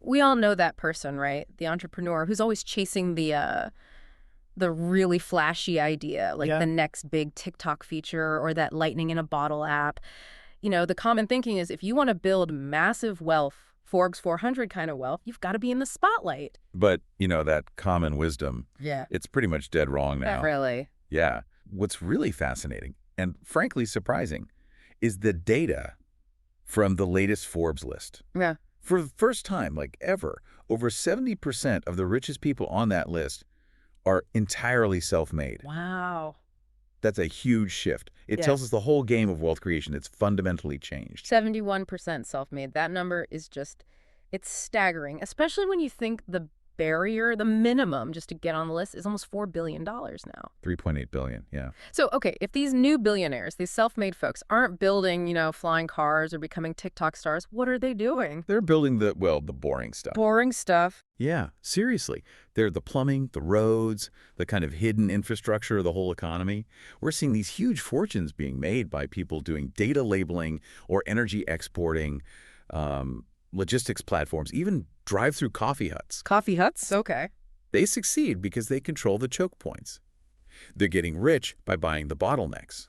We all know that person, right? The entrepreneur who's always chasing the really flashy idea, like the next big TikTok feature or that lightning in a bottle app. The common thinking is if you want to build massive wealth, Forbes 400 kind of wealth, you've got to be in the spotlight. But, that common wisdom, it's pretty much dead wrong now. Not really. Yeah. What's really fascinating and frankly surprising is the data from the latest Forbes list. Yeah. For the first time, like ever, over 70% of the richest people on that list are entirely self-made. Wow. That's a huge shift. It tells us the whole game of wealth creation. It's fundamentally changed. 71% self-made. That number is it's staggering, especially when you think the barrier, the minimum just to get on the list is almost $4 billion now. 3.8 billion, yeah. So, okay, if these new billionaires, these self-made folks, aren't building, flying cars or becoming TikTok stars, what are they doing? They're building the boring stuff. Boring stuff. Yeah, seriously. They're the plumbing, the roads, the kind of hidden infrastructure of the whole economy. We're seeing these huge fortunes being made by people doing data labeling or energy exporting, logistics platforms, even drive-through coffee huts. Coffee huts? Okay. They succeed because they control the choke points. They're getting rich by buying the bottlenecks.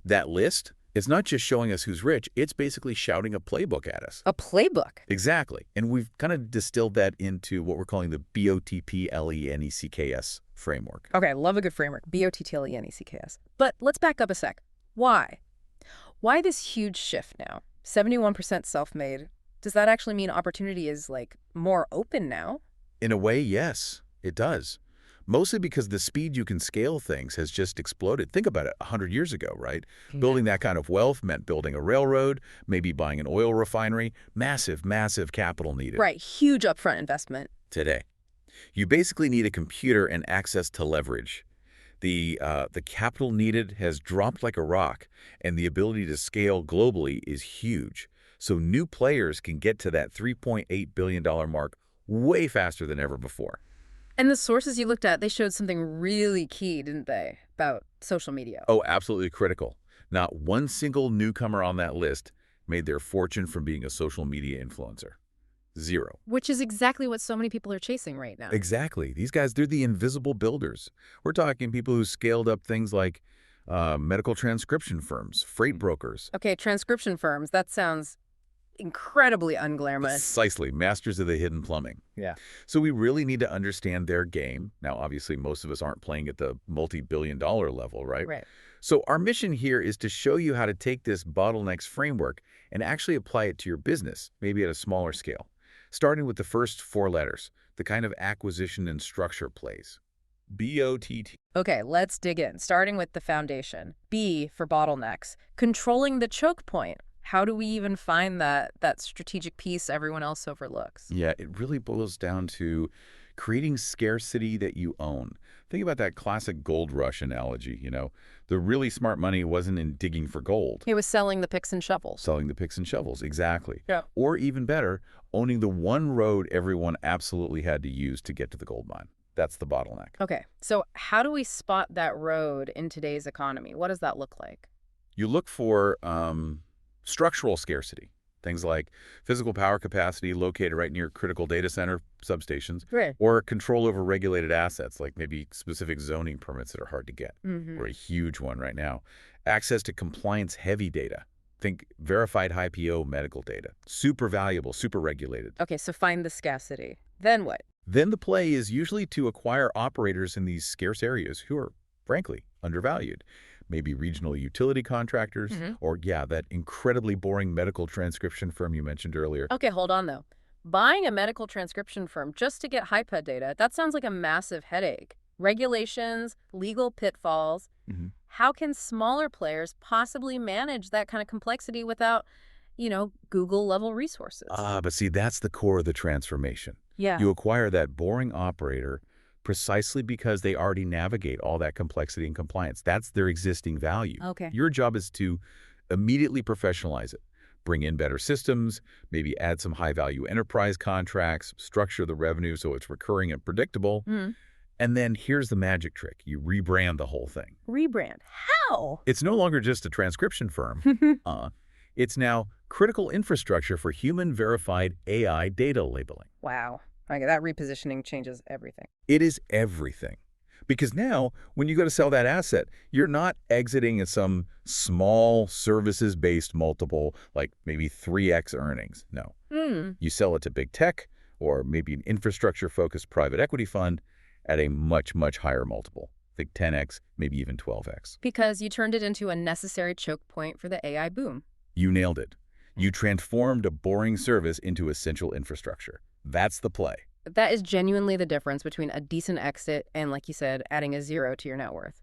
That list is not just showing us who's rich, it's basically shouting a playbook at us. A playbook? Exactly. And we've kind of distilled that into what we're calling the BOTPLENECKS framework. Okay, love a good framework. BOTPLENECKS. But let's back up a sec. Why? Why this huge shift now? 71% self-made. Does that actually mean opportunity is, more open now? In a way, yes, it does. Mostly because the speed you can scale things has just exploded. Think about it, 100 years ago, right? Yeah. Building that kind of wealth meant building a railroad, maybe buying an oil refinery. Massive, massive capital needed. Right, huge upfront investment. Today, you basically need a computer and access to leverage. The capital needed has dropped like a rock, and the ability to scale globally is huge. So new players can get to that $3.8 billion mark way faster than ever before. And the sources you looked at, they showed something really key, didn't they, about social media? Oh, absolutely critical. Not one single newcomer on that list made their fortune from being a social media influencer. Zero. Which is exactly what so many people are chasing right now. Exactly. These guys, they're the invisible builders. We're talking people who scaled up things like medical transcription firms, freight brokers. Okay, transcription firms, that sounds incredibly unglamorous. Precisely. Masters of the hidden plumbing. Yeah. So we really need to understand their game. Now, obviously, most of us aren't playing at the multi-billion-dollar level, right? Right. So our mission here is to show you how to take this bottlenecks framework and actually apply it to your business, maybe at a smaller scale. Starting with the first four letters, the kind of acquisition and structure plays. BOTT. Okay, let's dig in. Starting with the foundation. B for bottlenecks. Controlling the choke point. How do we even find that strategic piece everyone else overlooks? Yeah, it really boils down to creating scarcity that you own. Think about that classic gold rush analogy, The really smart money wasn't in digging for gold. It was selling the picks and shovels. Selling the picks and shovels, exactly. Yeah. Or even better, owning the one road everyone absolutely had to use to get to the gold mine. That's the bottleneck. Okay, so how do we spot that road in today's economy? What does that look like? You look for structural scarcity. Things like physical power capacity located right near critical data center substations, right, or control over regulated assets, like maybe specific zoning permits that are hard to get. We're a huge one right now. Access to compliance-heavy data. Think verified high-PO medical data. Super valuable, super regulated. Okay, so find the scarcity. Then what? Then the play is usually to acquire operators in these scarce areas who are, frankly, undervalued. Maybe regional utility contractors, or, that incredibly boring medical transcription firm you mentioned earlier. Okay, hold on, though. Buying a medical transcription firm just to get HIPAA data, that sounds like a massive headache. Regulations, legal pitfalls. How can smaller players possibly manage that kind of complexity without, Google-level resources? But see, that's the core of the transformation. Yeah. You acquire that boring operator precisely because they already navigate all that complexity and compliance. That's their existing value. Okay. Your job is to immediately professionalize it, bring in better systems, maybe add some high-value enterprise contracts, structure the revenue so it's recurring and predictable. And then here's the magic trick. You rebrand the whole thing. Rebrand? How? It's no longer just a transcription firm. It's now critical infrastructure for human-verified AI data labeling. Wow. Okay, that repositioning changes everything. It is everything. Because now, when you go to sell that asset, you're not exiting at some small services-based multiple, like maybe 3x earnings. No. You sell it to big tech or maybe an infrastructure-focused private equity fund at a much, much higher multiple. Think 10x, maybe even 12x. Because you turned it into a necessary choke point for the AI boom. You nailed it. You transformed a boring service into essential infrastructure. That's the play. That is genuinely the difference between a decent exit and, like you said, adding a zero to your net worth.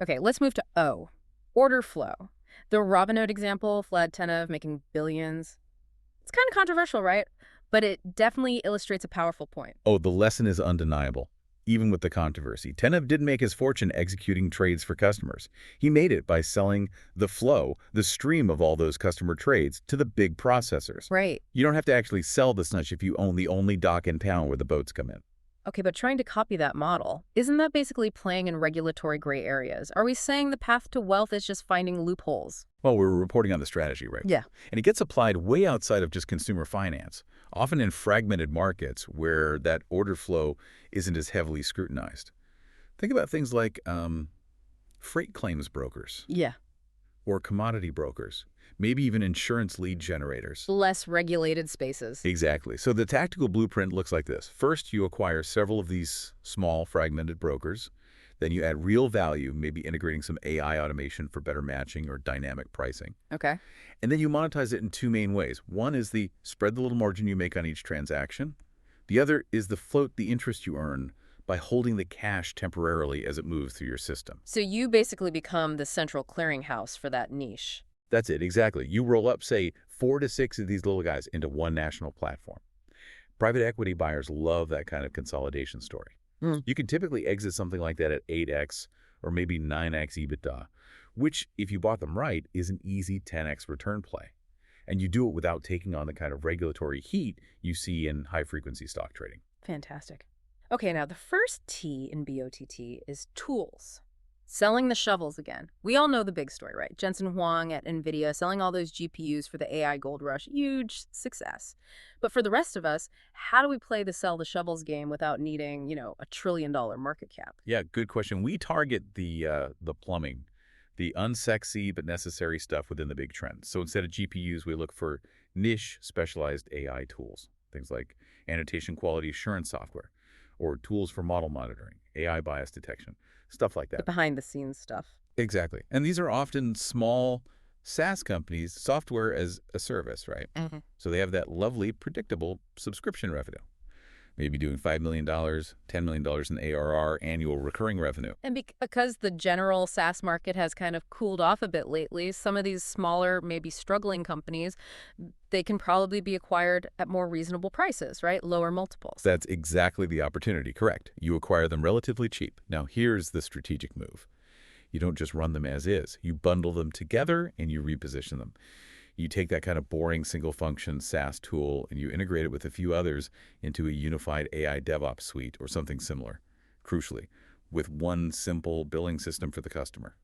Okay, let's move to O, order flow. The Robinhood example, Vlad Tenev making billions. It's kind of controversial, right? But it definitely illustrates a powerful point. Oh, the lesson is undeniable. Even with the controversy, Tenev didn't make his fortune executing trades for customers. He made it by selling the flow, the stream of all those customer trades, to the big processors. Right. You don't have to actually sell the snutch if you own the only dock in town where the boats come in. Okay, but trying to copy that model, isn't that basically playing in regulatory gray areas? Are we saying the path to wealth is just finding loopholes? Well, we're reporting on the strategy, right? Yeah. And it gets applied way outside of just consumer finance, often in fragmented markets where that order flow isn't as heavily scrutinized. Think about things like freight claims brokers. Yeah. Or commodity brokers, maybe even insurance lead generators. Less regulated spaces. Exactly. So the tactical blueprint looks like this. First, you acquire several of these small, fragmented brokers. Then you add real value, maybe integrating some AI automation for better matching or dynamic pricing. Okay. And then you monetize it in two main ways. One is the spread the little margin you make on each transaction. The other is the float the interest you earn by holding the cash temporarily as it moves through your system. So you basically become the central clearinghouse for that niche. That's it, exactly. You roll up, say, 4 to 6 of these little guys into one national platform. Private equity buyers love that kind of consolidation story. You can typically exit something like that at 8x or maybe 9x EBITDA, which, if you bought them right, is an easy 10x return play. And you do it without taking on the kind of regulatory heat you see in high-frequency stock trading. Fantastic. Okay, now the first T in BOTT is tools. Selling the shovels again. We all know the big story, right? Jensen Huang at NVIDIA selling all those GPUs for the AI gold rush. Huge success. But for the rest of us, how do we play the sell the shovels game without needing, $1 trillion market cap? Yeah, good question. We target the plumbing, the unsexy but necessary stuff within the big trends. So instead of GPUs, we look for niche specialized AI tools, things like annotation quality assurance software or tools for model monitoring, AI bias detection, stuff like that. The behind-the-scenes stuff. Exactly. And these are often small SaaS companies, software as a service, right? So they have that lovely, predictable subscription revenue. Maybe doing $5 million, $10 million in ARR, annual recurring revenue. And because the general SaaS market has kind of cooled off a bit lately, some of these smaller, maybe struggling companies, they can probably be acquired at more reasonable prices, right? Lower multiples. That's exactly the opportunity, correct. You acquire them relatively cheap. Now, here's the strategic move. You don't just run them as is. You bundle them together and you reposition them. You take that kind of boring single-function SaaS tool and you integrate it with a few others into a unified AI DevOps suite or something similar, crucially, with one simple billing system for the customer.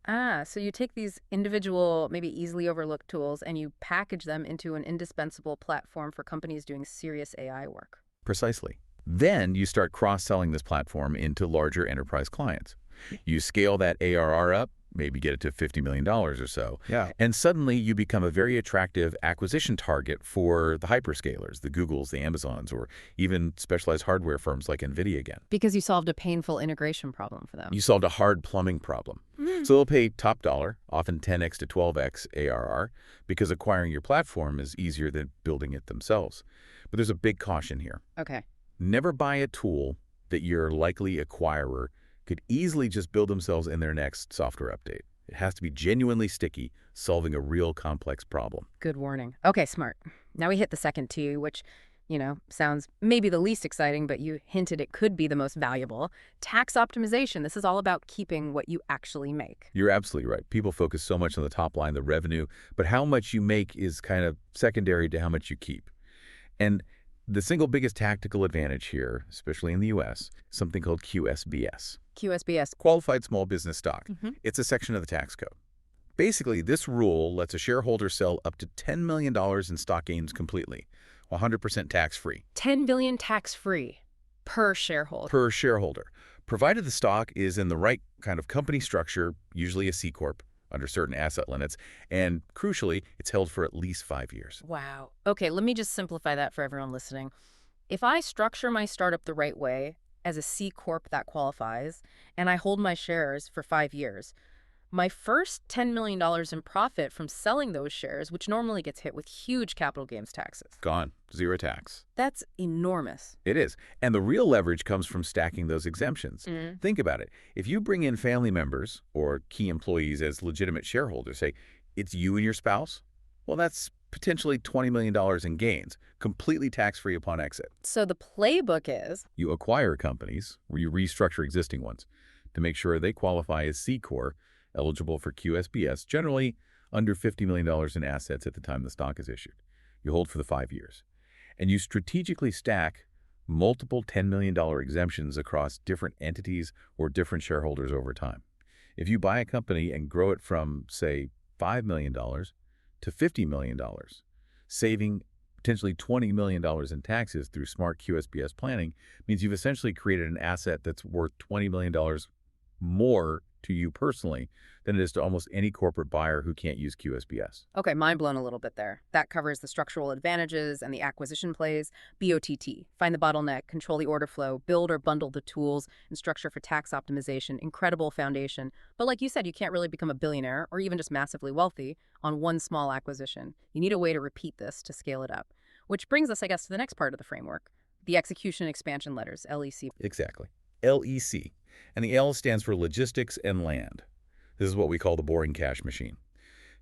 So you take these individual, maybe easily overlooked tools and you package them into an indispensable platform for companies doing serious AI work. Precisely. Then you start cross-selling this platform into larger enterprise clients. You scale that ARR up, maybe get it to $50 million or so. Yeah. And suddenly you become a very attractive acquisition target for the hyperscalers, the Googles, the Amazons, or even specialized hardware firms like NVIDIA again. Because you solved a painful integration problem for them. You solved a hard plumbing problem. So they'll pay top dollar, often 10x to 12x ARR, because acquiring your platform is easier than building it themselves. But there's a big caution here. Okay. Never buy a tool that your likely acquirer could easily just build themselves in their next software update. It has to be genuinely sticky, solving a real complex problem. Good warning. Okay, smart. Now we hit the second T, which, sounds maybe the least exciting, but you hinted it could be the most valuable. Tax optimization. This is all about keeping what you actually make. You're absolutely right. People focus so much on the top line, the revenue, but how much you make is kind of secondary to how much you keep. And the single biggest tactical advantage here, especially in the U.S., is something called QSBS. QSBS. Qualified Small Business Stock. It's a section of the tax code. Basically, this rule lets a shareholder sell up to $10 million in stock gains completely, 100% tax-free. $10 billion tax-free per shareholder. Per shareholder, provided the stock is in the right kind of company structure, usually a C Corp, under certain asset limits, and crucially, it's held for at least 5 years. Wow. Okay, let me just simplify that for everyone listening. If I structure my startup the right way, as a C Corp that qualifies, and I hold my shares for 5 years, my first $10 million in profit from selling those shares, which normally gets hit with huge capital gains taxes. Gone. Zero tax. That's enormous. It is. And the real leverage comes from stacking those exemptions. Mm. Think about it. If you bring in family members or key employees as legitimate shareholders, say it's you and your spouse, well, that's potentially $20 million in gains, completely tax-free upon exit. So the playbook is? You acquire companies, where you restructure existing ones to make sure they qualify as C Corp, eligible for QSBS, generally under $50 million in assets at the time the stock is issued. You hold for the 5 years. And you strategically stack multiple $10 million exemptions across different entities or different shareholders over time. If you buy a company and grow it from, say, $5 million to $50 million, saving potentially $20 million in taxes through smart QSBS planning means you've essentially created an asset that's worth $20 million more to you personally than it is to almost any corporate buyer who can't use QSBS. Okay, mind blown a little bit there. That covers the structural advantages and the acquisition plays. BOTT, find the bottleneck, control the order flow, build or bundle the tools, and structure for tax optimization. Incredible foundation. But like you said, you can't really become a billionaire or even just massively wealthy on one small acquisition. You need a way to repeat this to scale it up. Which brings us, I guess, to the next part of the framework, the execution expansion letters, LEC. Exactly. LEC. And the L stands for logistics and land. This is what we call the boring cash machine.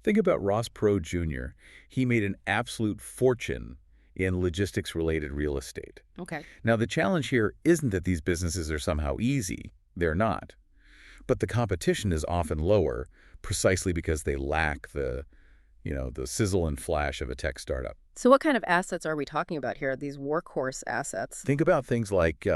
Think about Ross Perot Jr. He made an absolute fortune in logistics-related real estate. Okay. Now, the challenge here isn't that these businesses are somehow easy. They're not. But the competition is often lower precisely because they lack the sizzle and flash of a tech startup. So what kind of assets are we talking about here, these workhorse assets? Think about things like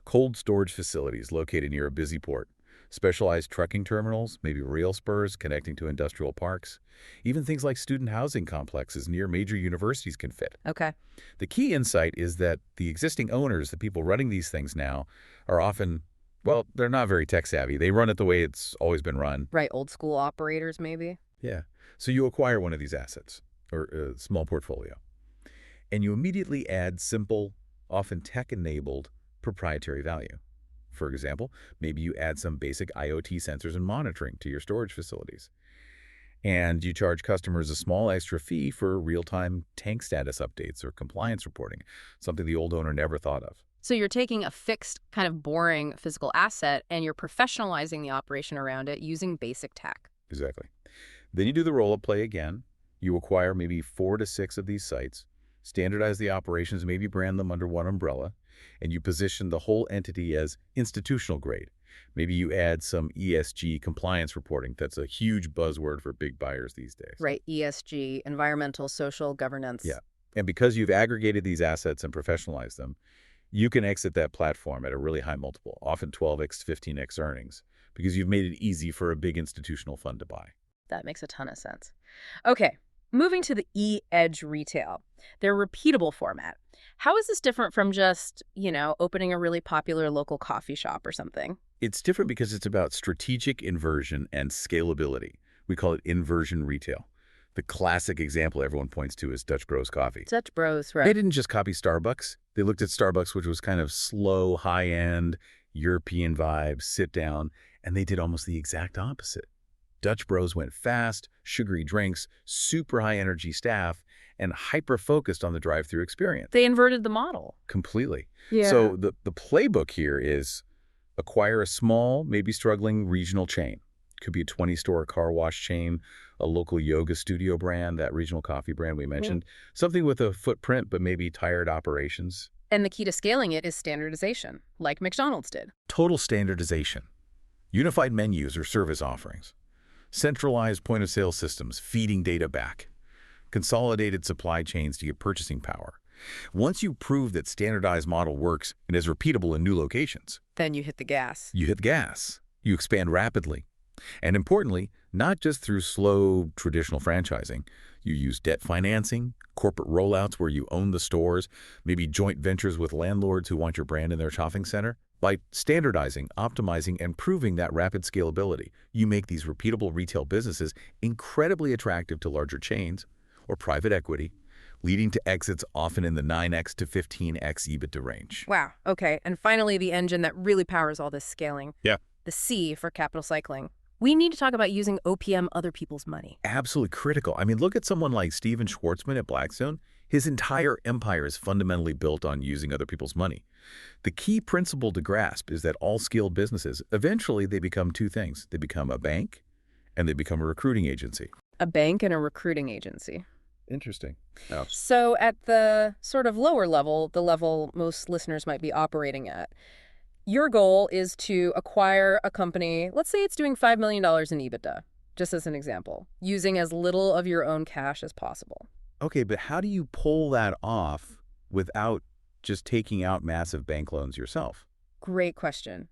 cold storage facilities located near a busy port, specialized trucking terminals, maybe rail spurs connecting to industrial parks. Even things like student housing complexes near major universities can fit. Okay. The key insight is that the existing owners, the people running these things now, are often, well, they're not very tech savvy. They run it the way it's always been run. Right, old school operators maybe? Yeah. So you acquire one of these assets, or a small portfolio, and you immediately add simple, often tech-enabled, proprietary value. For example, maybe you add some basic IoT sensors and monitoring to your storage facilities. And you charge customers a small extra fee for real-time tank status updates or compliance reporting, something the old owner never thought of. So you're taking a fixed, kind of boring physical asset and you're professionalizing the operation around it using basic tech. Exactly. Then you do the roll-up play again. You acquire maybe 4 to 6 of these sites, standardize the operations, maybe brand them under one umbrella, and you position the whole entity as institutional grade. Maybe you add some ESG compliance reporting. That's a huge buzzword for big buyers these days. Right, ESG, environmental, social, governance. Yeah. And because you've aggregated these assets and professionalized them, you can exit that platform at a really high multiple, often 12x, 15x earnings, because you've made it easy for a big institutional fund to buy. That makes a ton of sense. Okay, moving to the E-Edge retail, their repeatable format. How is this different from just, opening a really popular local coffee shop or something? It's different because it's about strategic inversion and scalability. We call it inversion retail. The classic example everyone points to is Dutch Bros Coffee. Dutch Bros, right. They didn't just copy Starbucks. They looked at Starbucks, which was kind of slow, high-end, European vibe, sit down, and they did almost the exact opposite. Dutch Bros went fast, sugary drinks, super high-energy staff, and hyper-focused on the drive-thru experience. They inverted the model. Completely. Yeah. So the playbook here is acquire a small, maybe struggling regional chain. Could be a 20-store car wash chain, a local yoga studio brand, that regional coffee brand we mentioned, something with a footprint but maybe tired operations. And the key to scaling it is standardization, like McDonald's did. Total standardization. Unified menus or service offerings. Centralized point-of-sale systems feeding data back. Consolidated supply chains to get purchasing power. Once you prove that standardized model works and is repeatable in new locations, Then you hit the gas. you hit gas. You expand rapidly. And importantly, not just through slow, traditional franchising. You use debt financing, corporate rollouts where you own the stores, maybe joint ventures with landlords who want your brand in their shopping center. By standardizing, optimizing, and proving that rapid scalability, you make these repeatable retail businesses incredibly attractive to larger chains or private equity, leading to exits often in the 9x to 15x EBITDA range. Wow. Okay. And finally, the engine that really powers all this scaling. Yeah. The C for capital cycling. We need to talk about using OPM, other people's money. Absolutely critical. I mean, look at someone like Steven Schwartzman at Blackstone. His entire empire is fundamentally built on using other people's money. The key principle to grasp is that all skilled businesses, eventually they become two things. They become a bank and they become a recruiting agency. A bank and a recruiting agency. Interesting. Oh. So at the sort of lower level, the level most listeners might be operating at, your goal is to acquire a company, let's say it's doing $5 million in EBITDA, just as an example, using as little of your own cash as possible. Okay, but how do you pull that off without just taking out massive bank loans yourself? Great question.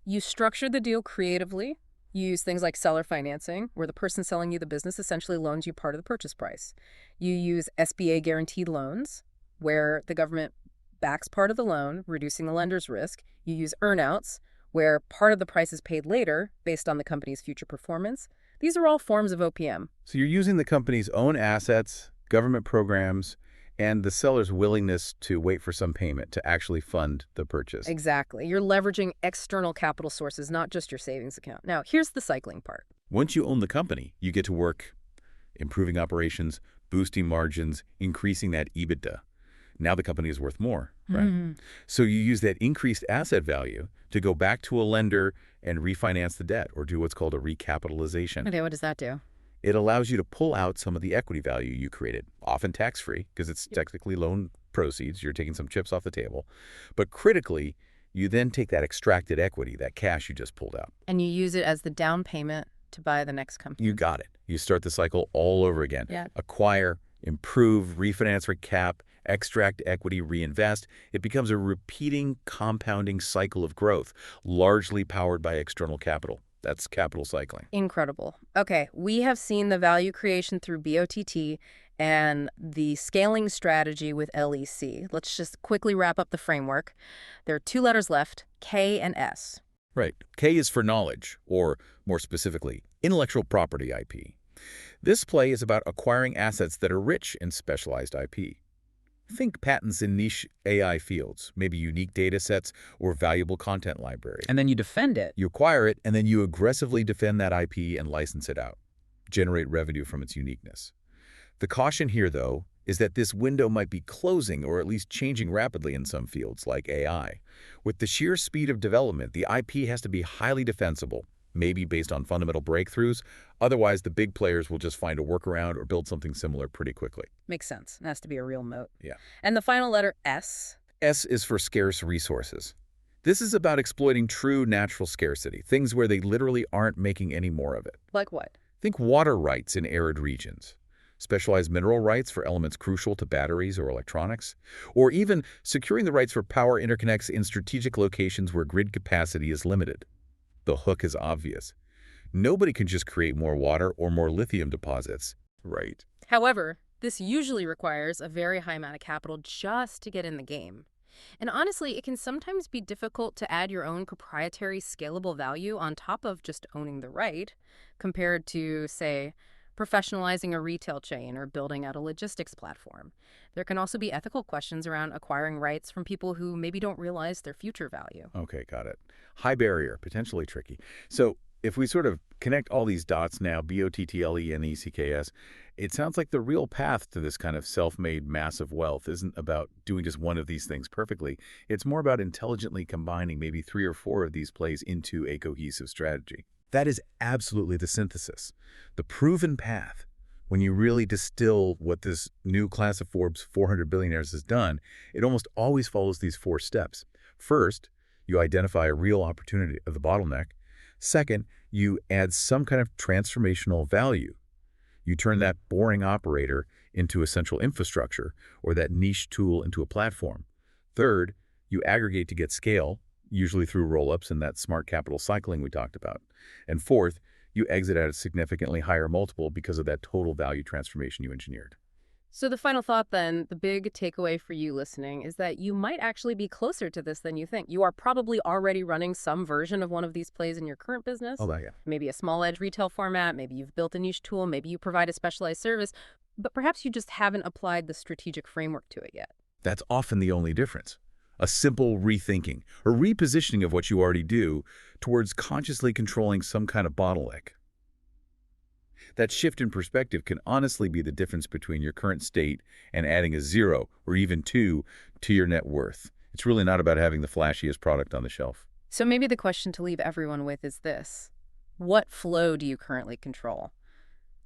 You structure the deal creatively. You use things like seller financing, where the person selling you the business essentially loans you part of the purchase price. You use SBA guaranteed loans, where the government backs part of the loan, reducing the lender's risk. You use earnouts, where part of the price is paid later based on the company's future performance. These are all forms of OPM. So you're using the company's own assets, government programs, and the seller's willingness to wait for some payment to actually fund the purchase. Exactly. You're leveraging external capital sources, not just your savings account. Now, here's the cycling part. Once you own the company, you get to work improving operations, boosting margins, increasing that EBITDA. Now the company is worth more, right? Mm-hmm. So you use that increased asset value to go back to a lender and refinance the debt or do what's called a recapitalization. Okay, what does that do? It allows you to pull out some of the equity value you created, often tax-free, because it's technically loan proceeds. You're taking some chips off the table. But critically, you then take that extracted equity, that cash you just pulled out. And you use it as the down payment to buy the next company. You got it. You start the cycle all over again. Yeah. Acquire, improve, refinance, recap, extract equity, reinvest. It becomes a repeating, compounding cycle of growth, largely powered by external capital. That's capital cycling. Incredible. Okay, we have seen the value creation through BOTT and the scaling strategy with LEC. Let's just quickly wrap up the framework. There are two letters left, K and S. Right. K is for knowledge, or more specifically, intellectual property IP. This play is about acquiring assets that are rich in specialized IP. Think patents in niche AI fields, maybe unique data sets or valuable content library. And then you defend it. You acquire it, and then you aggressively defend that IP and license it out. Generate revenue from its uniqueness. The caution here, though, is that this window might be closing or at least changing rapidly in some fields, like AI. With the sheer speed of development, the IP has to be highly defensible, maybe based on fundamental breakthroughs. Otherwise, the big players will just find a workaround or build something similar pretty quickly. Makes sense. It has to be a real moat. Yeah. And the final letter, S? S is for scarce resources. This is about exploiting true natural scarcity, things where they literally aren't making any more of it. Like what? Think water rights in arid regions, specialized mineral rights for elements crucial to batteries or electronics, or even securing the rights for power interconnects in strategic locations where grid capacity is limited. The hook is obvious. Nobody can just create more water or more lithium deposits. Right. However, this usually requires a very high amount of capital just to get in the game. And honestly, it can sometimes be difficult to add your own proprietary scalable value on top of just owning the right, compared to, say, professionalizing a retail chain or building out a logistics platform. There can also be ethical questions around acquiring rights from people who maybe don't realize their future value. Okay, got it. High barrier, potentially tricky. So if we sort of connect all these dots now, BOTTLE and ECKS, it sounds like the real path to this kind of self-made massive wealth isn't about doing just one of these things perfectly. It's more about intelligently combining maybe 3 or 4 of these plays into a cohesive strategy. That is absolutely the synthesis, the proven path. When you really distill what this new class of Forbes 400 billionaires has done, it almost always follows these 4 steps. First, you identify a real opportunity of the bottleneck. Second, you add some kind of transformational value. You turn that boring operator into essential infrastructure or that niche tool into a platform. Third, you aggregate to get scale, usually through roll-ups and that smart capital cycling we talked about. And fourth, you exit at a significantly higher multiple because of that total value transformation you engineered. So the final thought then, the big takeaway for you listening is that you might actually be closer to this than you think. You are probably already running some version of one of these plays in your current business. Oh, yeah. Maybe a small edge retail format, maybe you've built a niche tool, maybe you provide a specialized service, but perhaps you just haven't applied the strategic framework to it yet. That's often the only difference. A simple rethinking or repositioning of what you already do towards consciously controlling some kind of bottleneck. That shift in perspective can honestly be the difference between your current state and adding a 0 or even 2 to your net worth. It's really not about having the flashiest product on the shelf. So maybe the question to leave everyone with is this. What flow do you currently control?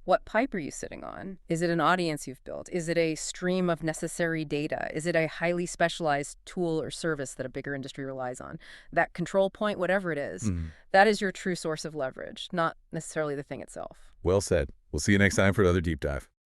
What pipe are you sitting on? Is it an audience you've built? Is it a stream of necessary data? Is it a highly specialized tool or service that a bigger industry relies on? That control point, whatever it is, that is your true source of leverage, not necessarily the thing itself. Well said. We'll see you next time for another deep dive.